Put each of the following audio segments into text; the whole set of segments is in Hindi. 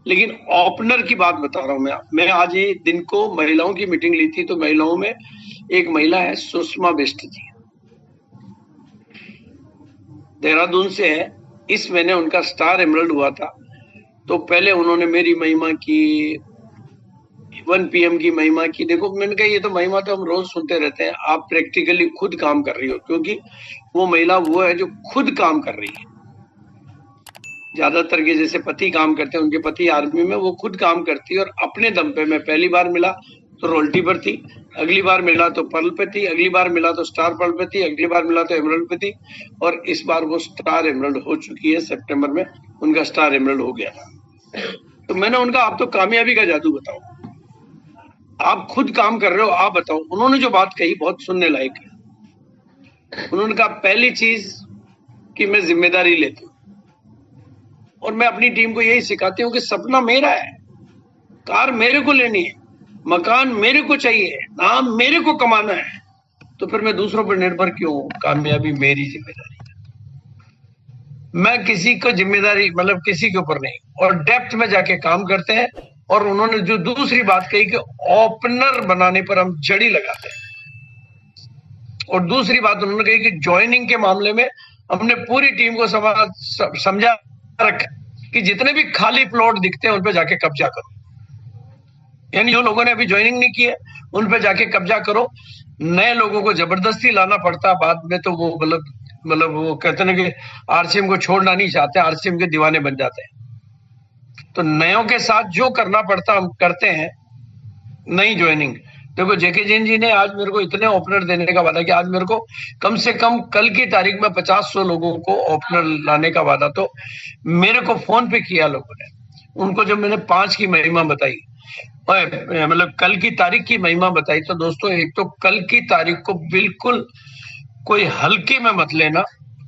लेकिन ओपनर की बात बता रहा हूं मैं आज ही दिन को महिलाओं की मीटिंग ली थी, तो महिलाओं में एक महिला है सुषमा बिष्ट जी, देहरादून से है। इस महीने उनका स्टार एमरल्ड हुआ था। तो पहले उन्होंने मेरी महिमा की, 1 PM की महिमा की। देखो, मैंने कहा ये तो महिमा तो हम रोज सुनते रहते हैं, आप प्रैक्टिकली खुद काम कर रही हो, क्योंकि वो महिला वो है जो खुद काम कर रही है। ज्यादातर के जैसे पति काम करते हैं, उनके पति आर्मी में, वो खुद काम करती है और अपने दम पे। मैं पहली बार मिला तो रोल्टी पर थी, अगली बार मिला तो पर्ल पे थी, अगली बार मिला तो स्टार पर्ल पे थी, अगली बार मिला तो एमरल्ड पे थी, और इस बार वो स्टार एमरल्ड हो चुकी है। सितंबर में उनका स्टार एमरल्ड हो गया था। तो मैंने उनका, आप तो कामयाबी का जादू बताओ, आप खुद काम कर रहे हो, आप बताओ। उन्होंने जो बात कही बहुत सुनने लायक है। उन्होंने कहा पहली चीज कि मैं जिम्मेदारी लेती हूँ, और मैं अपनी टीम को यही सिखाती हूँ कि सपना मेरा है, कार मेरे को लेनी है, मकान मेरे को चाहिए, नाम मेरे को कमाना है, तो फिर मैं दूसरों पर निर्भर क्यों हूं? कामयाबी मेरी जिम्मेदारी, मैं किसी को जिम्मेदारी मतलब किसी के ऊपर नहीं। और डेप्थ में जाके काम करते हैं। और उन्होंने जो दूसरी बात कही कि ओपनर बनाने पर हम जड़ी लगाते हैं, और दूसरी बात उन्होंने कही कि ज्वाइनिंग के मामले में हमने पूरी टीम को समझा रखा कि जितने भी खाली प्लॉट दिखते हैं उन पे जाके कब्जा करो। यानी जो लोगों ने अभी ज्वाइनिंग नहीं की है उन पे जाके कब्जा करो। नए लोगों को जबरदस्ती लाना पड़ता बाद में, तो वो मतलब वो कहते हैं कि आरसीएम को छोड़ना नहीं चाहते, आरसीएम के दीवाने बन जाते हैं। तो नयों के साथ जो करना पड़ता हम करते हैं। नई ज्वाइनिंग, देखो जेके जैन जी ने आज मेरे को इतने ओपनर देने का वादा किया। आज मेरे को कम से कम कल की तारीख में 50-100 लोगों को ओपनर लाने का वादा तो मेरे को फोन पे किया लोगों ने। उनको जब मैंने 5 की महिमा बताई, मतलब कल की तारीख की महिमा बताई, तो दोस्तों एक तो कल की तारीख को बिल्कुल कोई हल्के में मत लेना।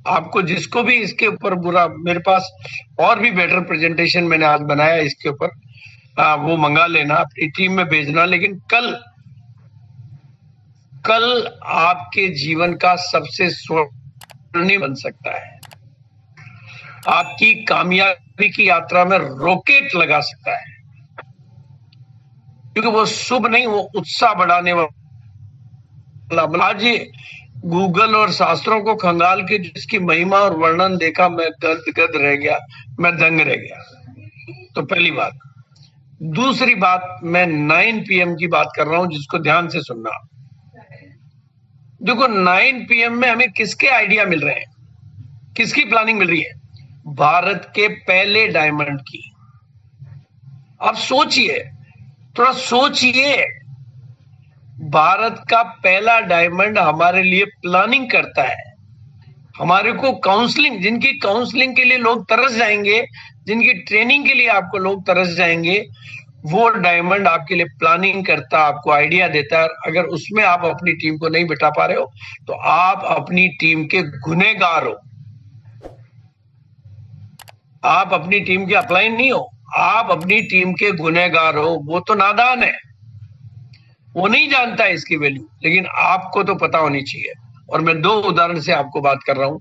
आपको जिसको भी इसके ऊपर बुरा, मेरे पास और भी बेटर प्रेजेंटेशन मैंने आज बनाया इसके ऊपर, वो मंगा लेना, अपनी टीम में भेजना। लेकिन कल आपके जीवन का सबसे स्वर्णिम बन सकता है, आपकी कामयाबी की यात्रा में रॉकेट लगा सकता है, क्योंकि वो शुभ नहीं, वो उत्साह बढ़ाने वाला। आज गूगल और शास्त्रों को खंगाल के जिसकी महिमा और वर्णन देखा, मैं गद रह गया, मैं दंग रह गया। तो पहली बात। दूसरी बात, मैं 9 PM की बात कर रहा हूं, जिसको ध्यान से सुनना। देखो 9 PM में हमें किसके आइडिया मिल रहे हैं, किसकी प्लानिंग मिल रही है? भारत के पहले डायमंड की। अब सोचिए, थोड़ा सोचिए, भारत का पहला डायमंड हमारे लिए प्लानिंग करता है, हमारे को काउंसलिंग, जिनकी काउंसलिंग के लिए लोग तरस जाएंगे, जिनकी ट्रेनिंग के लिए आपको लोग तरस जाएंगे, वो डायमंड आपके लिए प्लानिंग करता, आपको आइडिया देता है। अगर उसमें आप अपनी टीम को नहीं बिठा पा रहे हो तो आप अपनी टीम के गुनहगार हो। आप अपनी टीम के अपलाइन नहीं हो, आप अपनी टीम के गुनहगार हो। वो तो नादान है, वो नहीं जानता है इसकी वैल्यू, लेकिन आपको तो पता होनी चाहिए। और मैं 2 उदाहरण से आपको बात कर रहा हूं।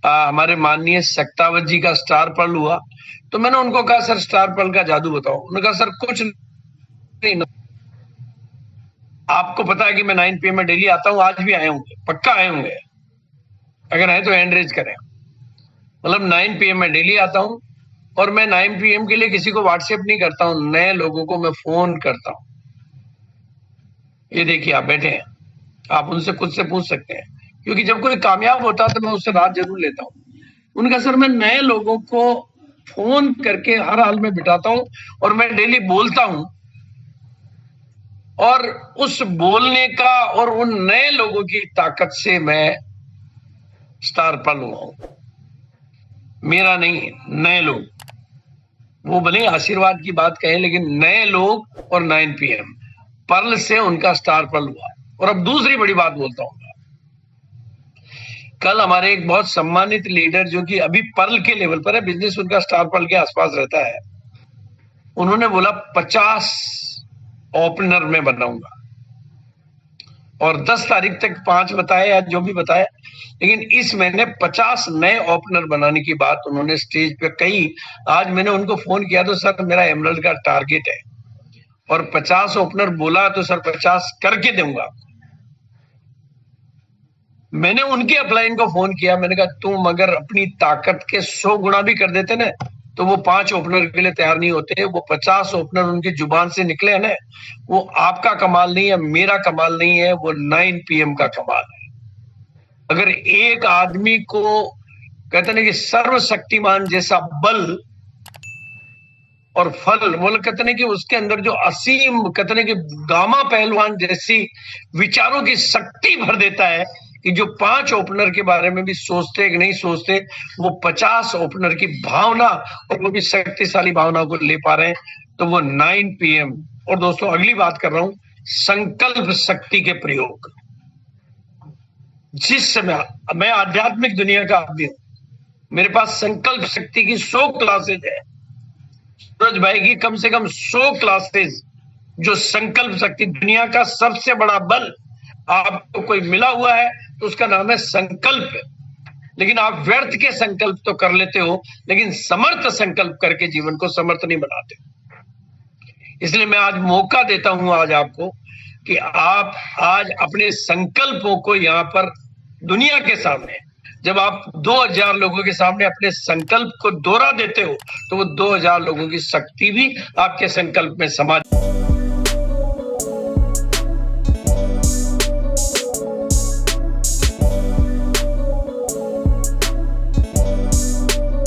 हमारे माननीय सक्तावत जी का स्टार पर्ल हुआ, तो मैंने उनको कहा सर स्टार पर्ल का जादू बताओ। उन्होंने कहा सर कुछ नहीं, आपको पता है कि मैं 9 PM में डेली आता हूं, आज भी आए होंगे, पक्का आए होंगे, अगर आए तो हैंड रेज करें। मतलब 9 PM में डेली आता हूं, और मैं 9 PM के लिए किसी को व्हाट्सएप नहीं करता हूं, नए लोगों को मैं फोन करता हूं। ये देखिए आप बैठे हैं, आप उनसे खुद से पूछ सकते हैं, क्योंकि जब कोई कामयाब होता है तो मैं उससे रात जरूर लेता हूं। उनका सर मैं नए लोगों को फोन करके हर हाल में बिठाता हूं, और मैं डेली बोलता हूं, और उस बोलने का और उन नए लोगों की ताकत से मैं स्टार पर्ल हुआ हूं। मेरा नहीं, नए लोग, वो भले आशीर्वाद की बात कहें, लेकिन नए लोग और 9 PM पर्ल से उनका स्टार पर्ल हुआ। और अब दूसरी बड़ी बात बोलता हूं। कल हमारे एक बहुत सम्मानित लीडर, जो कि अभी पर्ल के लेवल पर है, बिजनेस उनका स्टार पर्ल के आसपास रहता है, उन्होंने बोला 50 ओपनर में बनाऊंगा। और 10 तारीख तक 5 बताए या जो भी बताया, लेकिन इस महीने 50 नए ओपनर बनाने की बात उन्होंने स्टेज पे कही। आज मैंने उनको फोन किया तो सर मेरा एमरल्ड का टारगेट है और 50 ओपनर बोला तो सर 50 करके दूंगा। मैंने उनके अपलाइन को फोन किया, मैंने कहा तुम अगर अपनी ताकत के 100 गुना भी कर देते ना तो वो 5 ओपनर के लिए तैयार नहीं होते। वो 50 ओपनर उनकी जुबान से निकले हैं ना, वो आपका कमाल नहीं है, मेरा कमाल नहीं है, वो 9 PM का कमाल है। अगर एक आदमी को कहते ना कि सर्वशक्तिमान जैसा बल और फल, वो कहते ना कि उसके अंदर जो असीम कहते ना कि गामा पहलवान जैसी विचारों की शक्ति भर देता है कि जो 5 ओपनर के बारे में भी सोचते कि नहीं सोचते, वो 50 ओपनर की भावना और वो भी शक्तिशाली भावना को ले पा रहे हैं, तो वो 9 PM। और दोस्तों अगली बात कर रहा हूं, संकल्प शक्ति के प्रयोग। जिस समय मैं आध्यात्मिक दुनिया का आदमी हूं, मेरे पास संकल्प शक्ति की 100 क्लासेज है। सूरज भाई की कम से कम 100 क्लासेज, जो संकल्प शक्ति, दुनिया का सबसे बड़ा बल आपको कोई मिला हुआ है तो उसका नाम है संकल्प। लेकिन आप व्यर्थ के संकल्प तो कर लेते हो, लेकिन समर्थ संकल्प करके जीवन को समर्थ नहीं बनाते। इसलिए मैं आज मौका देता हूं आज आपको कि आप आज अपने संकल्पों को यहां पर दुनिया के सामने, जब आप 2000 लोगों के सामने अपने संकल्प को दोहरा देते हो तो वो 2000 लोगों की शक्ति भी आपके संकल्प में समा